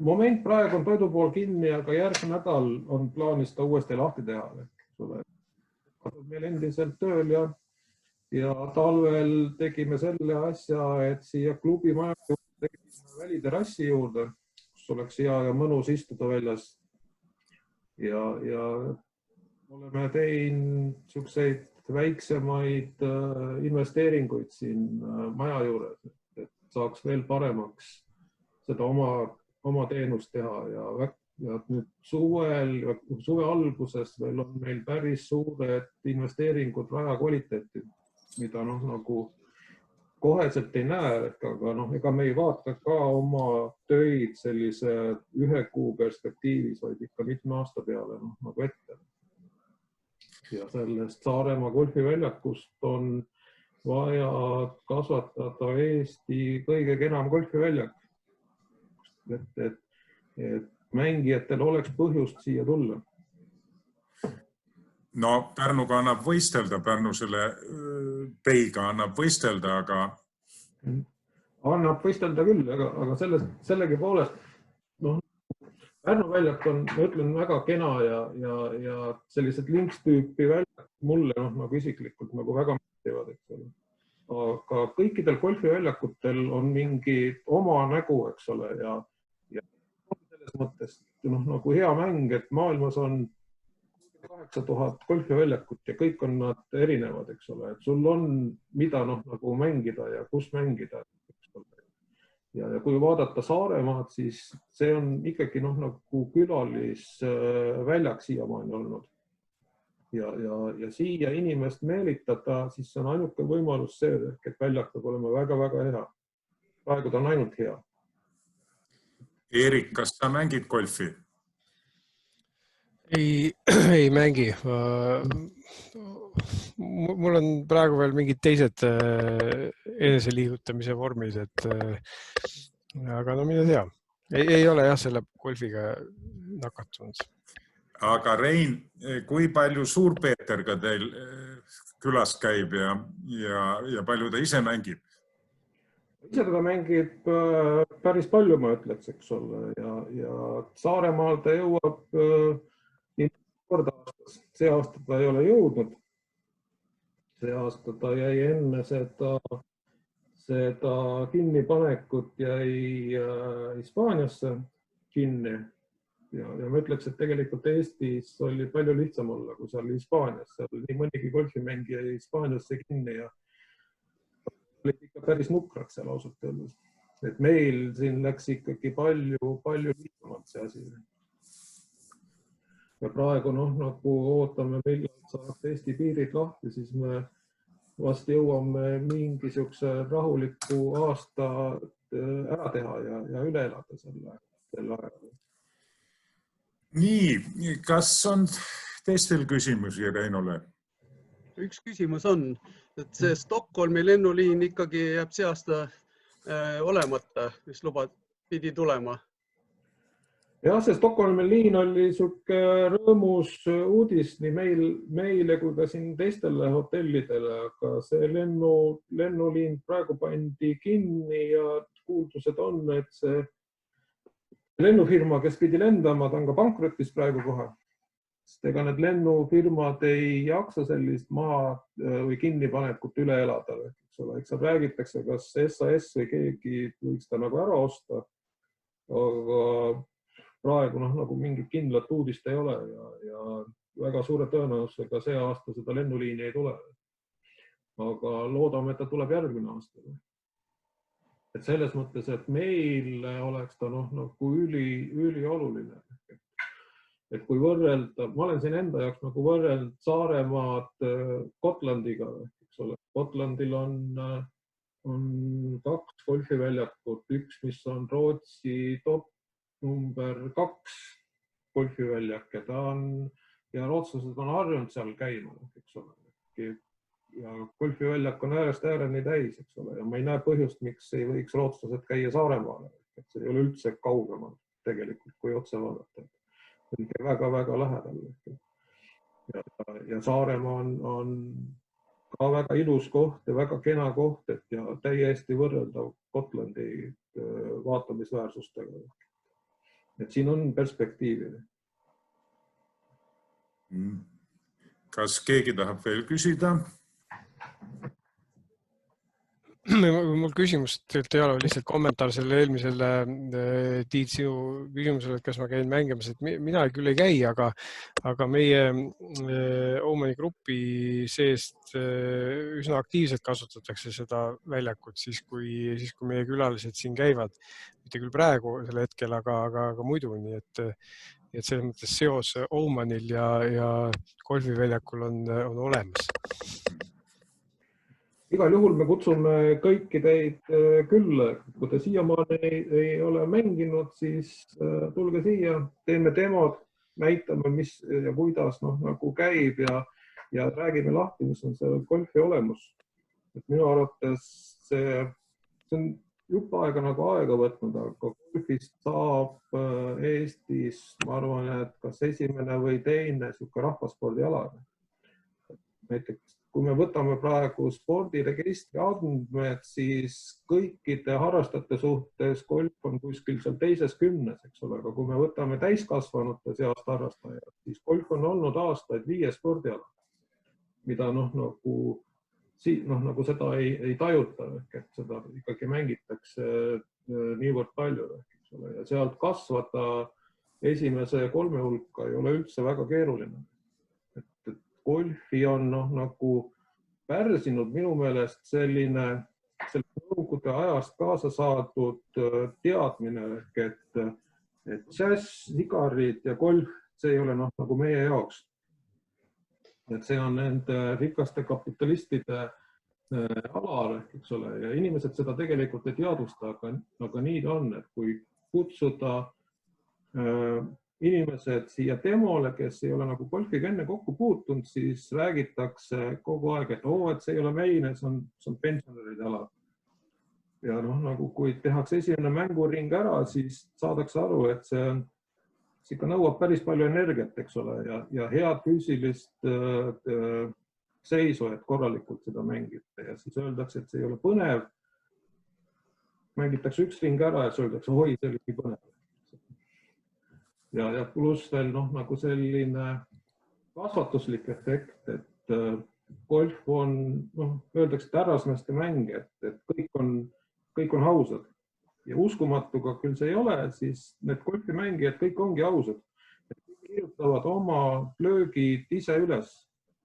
Moment praegu on toidupool kinni, aga järgmine nädal on plaanis ta uuesti lahti teha. Meil endiselt tööl ja talvel tegime selle asja, et siia klubi maja tegime väliterassi juurde, kus oleks hea ja mõnus istuda väljas. Ja oleme teinud selliseid väiksemaid investeeringuid siin maja juures, et saaks veel paremaks seda oma teenust teha ja nüüd suve alguses veel on meil päris suured investeeringud raja kvaliteeti, mida nagu koheselt ei näe, aga ega me ei vaata ka oma töid sellise 1 kuu perspektiivis, vaid ikka mitme aasta peale nagu ette. Ja sellest Saaremaa golfiväljakust on vaja kasvatada Eesti kõige kenam golfiväljak, et mängijatel oleks põhjust siia tulla. No Pärnuga annab võistelda, Pärnu selle peiga annab võistelda, aga... Annab võistelda küll, aga sellegi poolest Pärnu väljak on, ma ütlen, väga kena ja sellised linkstüüpi väljak mulle nagu isiklikult nagu väga meeldivad, eks ole. aga kõikidel golfiväljakutel on mingi oma nägu, eks ole, ja selles mõttes nagu hea mäng, et maailmas on 8000 golfiväljakut ja kõik on nad erinevad, eks ole, et sul on mida nagu mängida ja kus mängida. Ja kui vaadata Saaremaad, siis see on ikkagi nagu külalisväljak siiamaani olnud. Ja siia inimest meelitada, siis see on ainuke võimalus see, et väljak peab olema väga-väga hea. Praegu ta on ainult hea. Eerik, kas sa mängid golfi? Ei mängi. Mul on praegu veel mingid teised eneseliigutamise vormid, aga no mine tea. Ei ole jah selle golfiga nakatunud. Aga Rein, kui palju Suur-Peeter ka teil külas käib ja palju ta ise mängib? Ise ta mängib päris palju, ma ütleks, eks ole, ja Saaremaal ta jõuab korda aastas. See aasta ta ei ole jõudnud. See aasta ta jäi enne seda kinnipanekut jäi Hispaaniasse kinni. Ja ma ütleks, et tegelikult Eestis oli palju lihtsam olla, kui seal Hispaanias. Seal nii mõnigi golfimängija jäi Hispaaniasse kinni ja olid ikka päris nukrad seal ausalt öeldes. Et meil siin läks ikkagi palju lihtsamalt see asi. Ja praegu nagu ootame, millal saab Eesti piirid lahti, siis me vast jõuame mingisuguse rahuliku aasta ära teha ja üle elada selle ajal. Nii, kas on teistel küsimusi Reinole? Üks küsimus on, et see Stockholmi lennuliin ikkagi jääb see aasta olemata, mis pidi tulema. Jah, see Stockholmi liin oli suke rõõmus uudis nii meile kui ka siin teistele hotellidele, aga see lennuliin praegu pandi kinni ja kuuldused on, et see lennufirma, kes pidi lendama, ta on ka pankrotis praegu kohe. Sest ega need lennufirmad ei jaksa sellist maha või kinnipanekut üle elada. Eks seal räägitakse, kas SAS või keegi võiks ta nagu ära osta, aga praegu nagu mingit kindlat uudist ei ole ja väga suure tõenäosusega see aasta seda lennuliini ei tule. Aga loodame, et ta tuleb järgmine aasta. Et selles mõttes, et meil oleks ta nagu ülioluline. Et kui võrrelda, ma olen siin enda jaoks nagu võrreld Saaremaad Gotlandiga, eks ole. Gotlandil on 2 golfiväljakut, üks, mis on Rootsi top number 2 golfiväljak ja rootslased on harjunud seal käima, eks ole. Ja golfiväljak on äärest ääreni täis, eks ole, ja ma ei näe põhjust, miks ei võiks rootslased käia Saaremaale. Et see ei ole üldse kaugemal tegelikult, kui otse vaadata. See on väga-väga lähedal. Ja Saaremaa on ka väga ilus koht ja väga kena koht ja täiesti võrreldav Gotlandi vaatamisväärsustega. Et siin on perspektiivi. Kas keegi tahab veel küsida? Mul küsimust tegelikult ei ole, lihtsalt kommentaar selle eelmisele Tiit sinu küsimusele, et kas ma käin mängimas, et mina küll ei käi, aga meie Omani grupi seest üsna aktiivselt kasutatakse seda väljakut siis, kui meie külalised siin käivad. Mitte küll praegu selle hetkel, aga muidu nii, et selles mõttes seos Omanil ja golfiväljakul on olemas. Igal juhul me kutsume kõiki teid külla. Kui te siiamaani ei ole mänginud, siis tulge siia, teeme demod, näitame, mis ja kuidas nagu käib ja räägime lahti, mis on see golfi olemus. Et minu arvates see on jupp aega nagu aega võtnud, aga golfist saab Eestis, ma arvan, et kas esimene või teine rahvaspordiala. Näiteks kui me võtame praegu spordiregistri andmed, siis kõikide harrastajate suhtes golf on kuskil seal teises 10, eks ole, aga kui me võtame täiskasvanute seast harrastajad, siis golf on olnud aastaid 5. spordiala, mida nagu nagu seda ei tajuta, et seda ikkagi mängitakse niivõrd palju, eks ole, ja sealt kasvada esimese 3 hulka ei ole üldse väga keeruline. Et golfi on nagu pärsinud minu meelest selline nõukogude ajast kaasa saadud teadmine, et džäss, sigarid ja golf, see ei ole nagu meie jaoks. Et see on nende rikaste kapitalistide ala, eks ole, ja inimesed seda tegelikult ei teadvusta, aga nii ta on, et kui kutsuda inimesed siia demole, kes ei ole nagu golfiga enne kokku puutunud, siis räägitakse kogu aeg, et see ei ole meine, see on pensionäride ala. Ja nagu kui tehakse esimene mänguring ära, siis saadakse aru, et see ikka nõuab päris palju energiat, eks ole, ja head füüsilist seisu, et korralikult seda mängida. Ja siis öeldakse, et see ei ole põnev. Mängitakse üks ring ära ja siis öeldakse, oi, see oli nii põnev. Ja pluss veel nagu selline kasvatuslik efekt, et golf on, öeldakse, et härrasmeeste mäng, et kõik on ausad. Ja uskumatuga küll see ei ole, siis need golfimängijad kõik ongi ausad. Kirjutavad oma löögid ise üles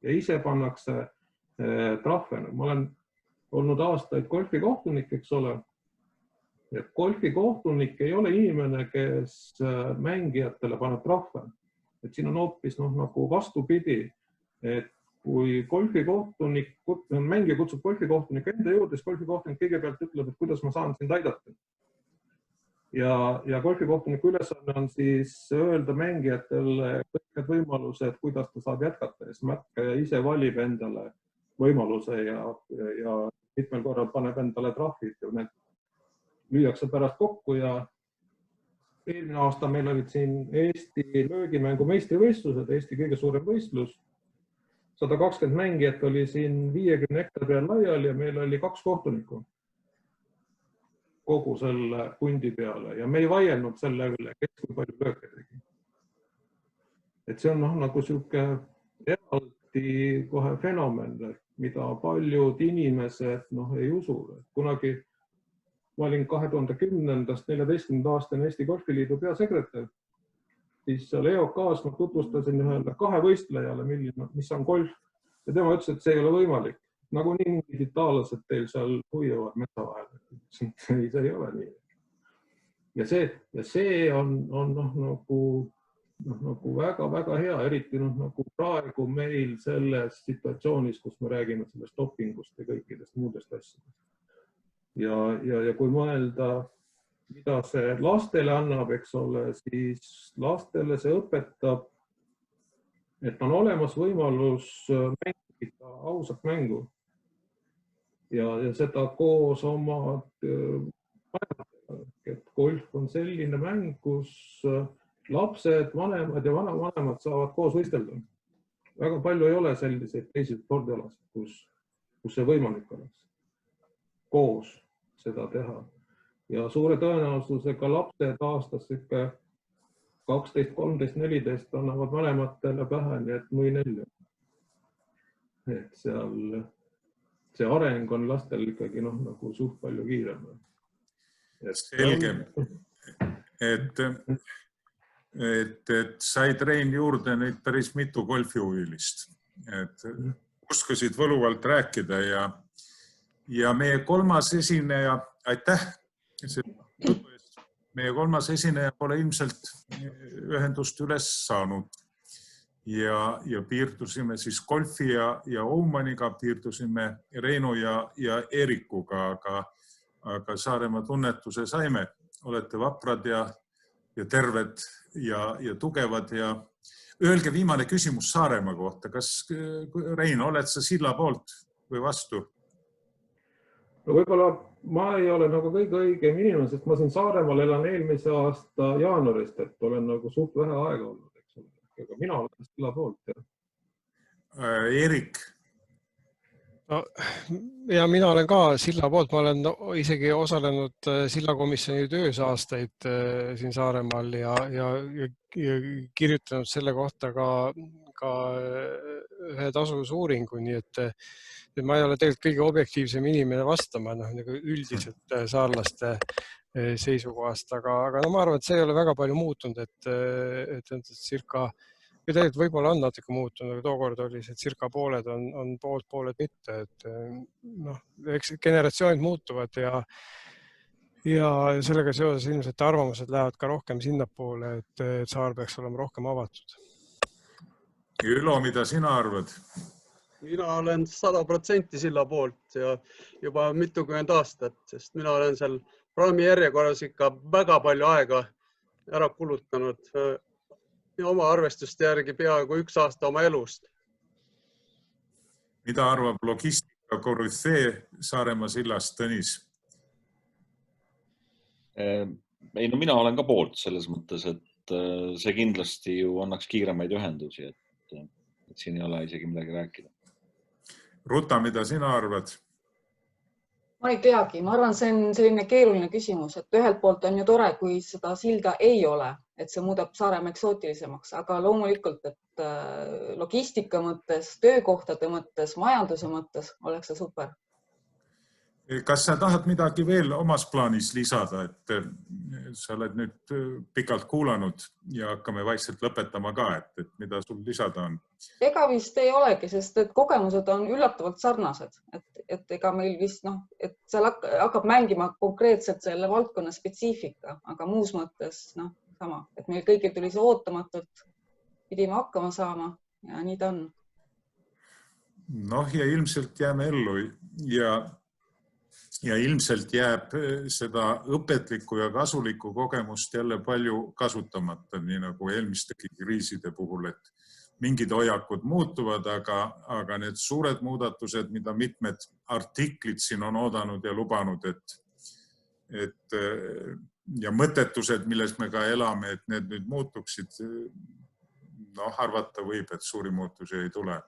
ja ise pannakse trahvena. Ma olen olnud aastaid golfikohtunik, eks ole. Ja golfikohtunik ei ole inimene, kes mängijatele paneb trahve. Et siin on hoopis nagu vastupidi, et kui golfikohtunik, mängija kutsub golfikohtunik enda juurde, siis golfikohtunik kõigepealt ütleb, et kuidas ma saan sind aidata. Ja golfikohtuniku ülesanne on siis öelda mängijatele kõik need võimalused, kuidas ta saab jätkata. Ja siis märkaja ise valib endale võimaluse ja mitmel korral paneb endale trahvid ja need lüüakse pärast kokku. Ja eelmine aasta meil olid siin Eesti löögimängu meistrivõistlused, Eesti kõige suurem võistlus. 120 mängijat oli siin 50 hektari peal laiali ja meil oli 2 kohtunikku kogu selle pundi peale ja me ei vaielnud selle üle, kes kui palju lööke tegi. Et see on nagu siuke eraldi kohe fenomen, mida paljud inimesed ei usu. Kunagi ma olin 2010-14 aastane Eesti Golfiliidu peasekretär, siis seal EOK-s ma tutvustasin ühele 2 võistlejale, mis on golf ja tema ütles, et see ei ole võimalik. Nagu nii mingid itaalased teil seal huiavad metsa vahel. See ei ole nii. Ja see on nagu väga hea, eriti nagu praegu meil selles situatsioonis, kus me räägime sellest dopingust ja kõikidest muudest asjadest. Ja kui mõelda, mida see lastele annab, eks ole, siis lastele see õpetab, et on olemas võimalus mängida ausat mängu. Ja seda koos oma vanematega, et golf on selline mäng, kus lapsed, vanemad ja vanavanemad saavad koos võistelda. Väga palju ei ole selliseid teisi spordialasid, kus see võimalik oleks koos seda teha. Ja suure tõenäosusega lapsed aastas 12, 13, 14 annavad vanematele pähe, nii et nui nelja. Et seal see areng on lastel ikkagi nagu suht palju kiirem. Selge, et sai Rein juurde nüüd päris mitu golfihuvilist. Et uskasid võluvalt rääkida ja meie 3. esineja, aitäh! Meie 3. esineja pole ilmselt ühendust üles saanud. Ja piirdusime siis golfi ja Oumaniga, piirdusime Reinu ja Eerikuga, aga Saaremaa tunnetuse saime. Olete vaprad ja terved ja tugevad. Ja öelge viimane küsimus Saaremaa kohta. Kas, Rein, oled sa silla poolt või vastu? No võib-olla ma ei ole nagu kõige õigem inimene, sest ma siin Saaremaal elan eelmise aasta jaanuarist, et olen nagu suht vähe aega olnud. Aga mina olen silla poolt. Eerik? Ja mina olen ka silla poolt. Ma olen isegi osalenud sillakomisjoni töös aastaid siin Saaremaal ja kirjutanud selle kohta ka ühe tasuvusuuringu, nii et ma ei ole tegelikult kõige objektiivsem inimene vastama nagu üldiselt saarlaste seisukohast, aga ma arvan, et see ei ole väga palju muutunud, et circa, või tegelikult võib-olla on natuke muutunud, aga tookord oli see circa pooled on pooled mitte, et eks generatsioonid muutuvad ja sellega seoses ilmselt arvamused lähevad ka rohkem sinnapoole, et saar peaks olema rohkem avatud. Ülo, mida sina arvad? Mina olen 100% silla poolt ja juba mitukümmend aastat, sest mina olen seal praami järjekorras ikka väga palju aega ära kulutanud ja oma arvestuste järgi peaaegu 1 aasta oma elust. Mida arvab logistika korüfee Saaremaa sillast, Tõnis? Ei, no mina olen ka poolt selles mõttes, et see kindlasti ju annaks kiiremaid ühendusi, et siin ei ole isegi midagi rääkida. Ruta, mida sina arvad? Ma ei teagi, ma arvan, see on selline keeruline küsimus, et ühelt poolt on ju tore, kui seda silda ei ole, et see muudab Saaremaa eksootilisemaks, aga loomulikult, et logistika mõttes, töökohtade mõttes, majanduse mõttes oleks see super. Kas sa tahad midagi veel omas plaanis lisada, et sa oled nüüd pikalt kuulanud ja hakkame vaikselt lõpetama ka, et mida sul lisada on? Ega vist ei olegi, sest et kogemused on üllatavalt sarnased, et ega meil vist, et seal hakkab mängima konkreetselt selle valdkonna spetsiifika, aga muus mõttes sama, et meil kõigil tuli see ootamatult, pidime hakkama saama ja nii ta on. Ja ilmselt jääme ellu ja ilmselt jääb seda õpetlikku ja kasulikku kogemust jälle palju kasutamata, nii nagu eelmistegi kriiside puhul, et mingid hoiakud muutuvad, aga need suured muudatused, mida mitmed artiklid siin on oodanud ja lubanud, ja mõttetused, milles me ka elame, et need nüüd muutuksid, arvata võib, et suuri muutusi ei tule.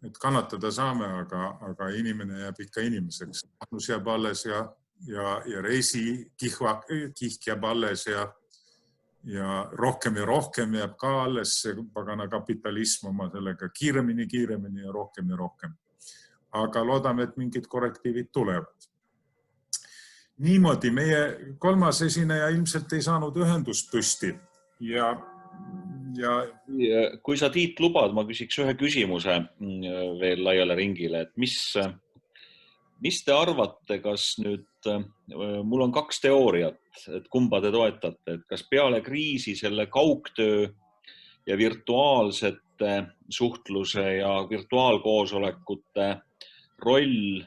Et kannatada saame, aga inimene jääb ikka inimeseks. Ahnus jääb alles ja reisikihk jääb alles ja rohkem jääb ka alles see pagana kapitalism oma sellega kiiremini ja rohkem. Aga loodame, et mingid korrektiivid tulevad. Niimoodi, meie 3. esineja ilmselt ei saanud ühendust püsti ja kui sa, Tiit, lubad, ma küsiks ühe küsimuse veel laiale ringile, et mis te arvate, kas nüüd, mul on 2 teooriat, et kumba te toetate, et kas peale kriisi selle kaugtöö ja virtuaalsete suhtluse ja virtuaalkoosolekute roll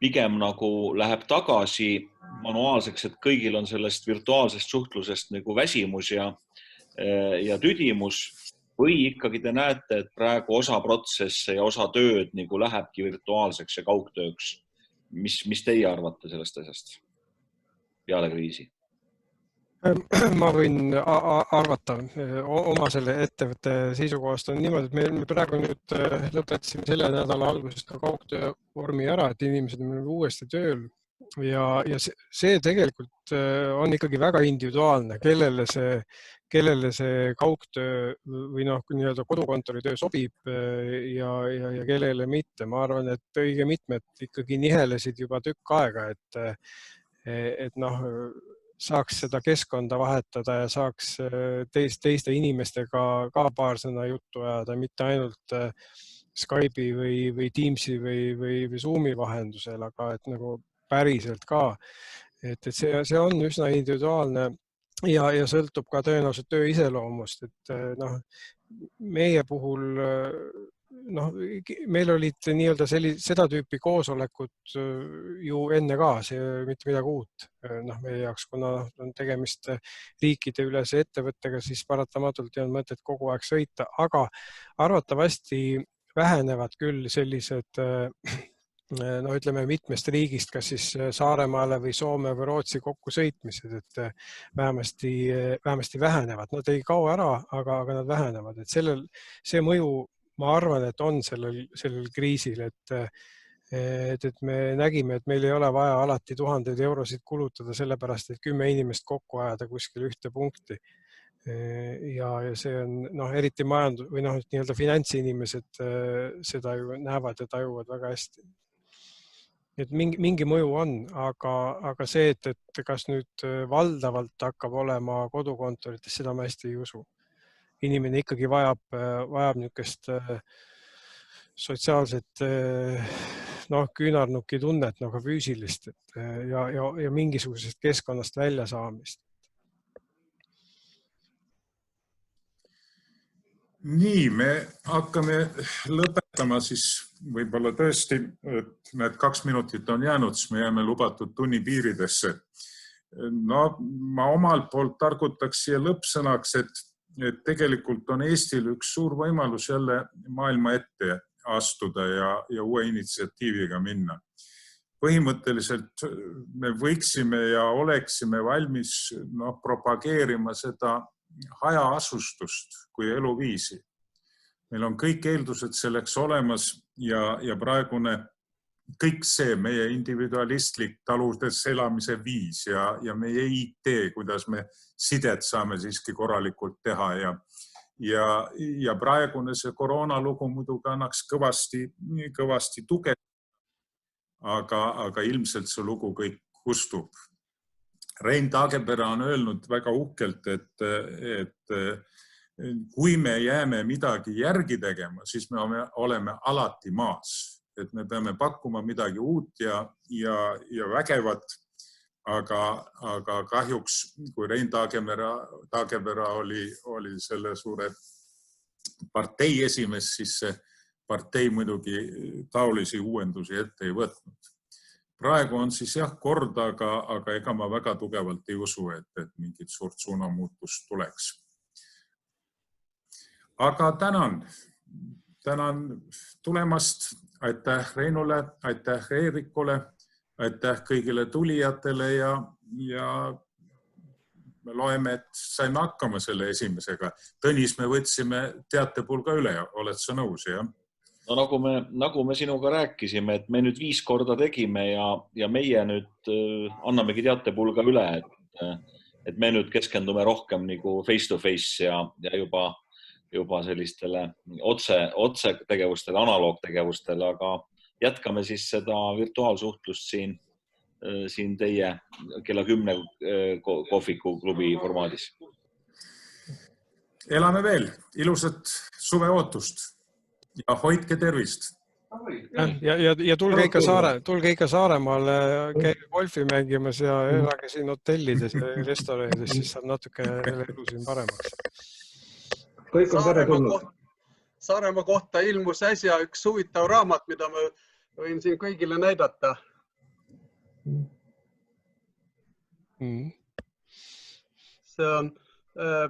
pigem nagu läheb tagasi manuaalseks, et kõigil on sellest virtuaalsest suhtlusest nagu väsimus ja tüdimus, või ikkagi te näete, et praegu osa protsesse ja osa tööd nagu lähebki virtuaalseks ja kaugtööks. Mis teie arvate sellest asjast peale kriisi? Ma võin arvata oma selle ettevõtte seisukohast on niimoodi, et me praegu nüüd lõpetasime selle nädala algusest ka kaugtöö vormi ära, et inimesed on uuesti tööl ja see tegelikult on ikkagi väga individuaalne, kellele see kaugtöö või nii-öelda kodukontori töö sobib ja kellele mitte. Ma arvan, et õige mitmed ikkagi nihelesid juba tükk aega, et saaks seda keskkonda vahetada ja saaks teiste inimestega ka paar sõna juttu ajada, mitte ainult Skype'i või Teamsi või Zoomi vahendusel, aga et nagu päriselt ka. Et see on üsna individuaalne ja sõltub ka tõenäoliselt töö iseloomust, et meie puhul meil olid nii-öelda seda tüüpi koosolekud ju enne ka, see mitte midagi uut meie jaoks, kuna on tegemist riikide ülese ettevõttega, siis paratamatult ei olnud mõtet kogu aeg sõita, aga arvatavasti vähenevad küll sellised ütleme mitmest riigist, kas siis Saaremaale või Soome või Rootsi kokku sõitmised, et vähemasti vähenevad. Nad ei kao ära, aga nad vähenevad. Et see mõju, ma arvan, et on sellel kriisil, et me nägime, et meil ei ole vaja alati 1000 eurosid kulutada sellepärast, et 10 inimest kokku ajada kuskil ühte punkti. ja see on eriti või nii-öelda finantsinimesed seda ju näevad ja tajuvad väga hästi. Et mingi mõju on, aga see, et kas nüüd valdavalt hakkab olema kodukontorites, seda ma hästi ei usu. Inimene ikkagi vajab niisugust sotsiaalset küünarnuki tunnet nagu füüsilist ja mingisugusest keskkonnast välja saamist. Nii, me hakkame lõpetama siis võib-olla tõesti, et need 2 minutit on jäänud, siis me jääme lubatud tunni piiridesse. No, ma omalt poolt targutaks siia lõppsõnaks, et tegelikult on Eestil üks suur võimalus jälle maailma ette astuda ja uue initsiatiiviga minna. Põhimõtteliselt me võiksime ja oleksime valmis propageerima seda hajaasustust kui eluviisi. Meil on kõik eeldused selleks olemas ja praegune kõik see meie individualistlik taludes elamise viis ja meie IT, kuidas me sidet saame siiski korralikult teha ja praegune see koroonalugu muidugi annaks kõvasti tuge, aga ilmselt see lugu kõik kustub. Rein Taagepera on öelnud väga uhkelt, et kui me jääme midagi järgi tegema, siis me oleme alati maas. Et me peame pakkuma midagi uut ja vägevat, aga kahjuks, kui Rein Taagepera oli selle suure partei esimees, siis see partei muidugi taolisi uuendusi ette ei võtnud. Praegu on siis kord, aga ega ma väga tugevalt ei usu, et mingit suurt suunamuutust tuleks. Aga tänan tulemast. Aitäh Reinule, aitäh Eerikule, aitäh kõigile tulijatele ja me loeme, et saime hakkama selle esimesega. Tõnis, me võtsime teatepulga üle, oled sa nõus, jah? No nagu me sinuga rääkisime, et me nüüd 5 korda tegime ja meie nüüd annamegi teatepulga üle, et me nüüd keskendume rohkem nagu face to face ja juba sellistele otse tegevustele, analoogtegevustele, aga jätkame siis seda virtuaalsuhtlust siin teie kella 10 kohvikuklubi formaadis. Elame veel, ilusat suveootust ja hoidke tervist. Ja tulge ikka Saaremaale, käige golfi mängimas ja elage siin hotellides ja restoranides, siis saab natuke elu siin paremaks. Kõik on tere tulnud. Saaremaa kohta ilmus äsja üks huvitav raamat, mida ma võin siin kõigile näidata. See on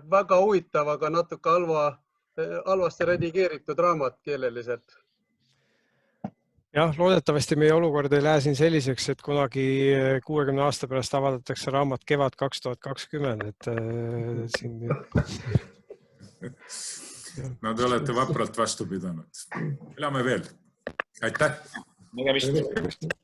väga huvitav, aga natuke halvasti redigeeritud raamat keeleliselt. Jah, loodetavasti meie olukord ei lähe siin selliseks, et kunagi 60 aasta pärast avaldatakse raamat Kevad 2020. No te olete vapralt vastu pidanud. Elame veel. Aitäh! Nägemist!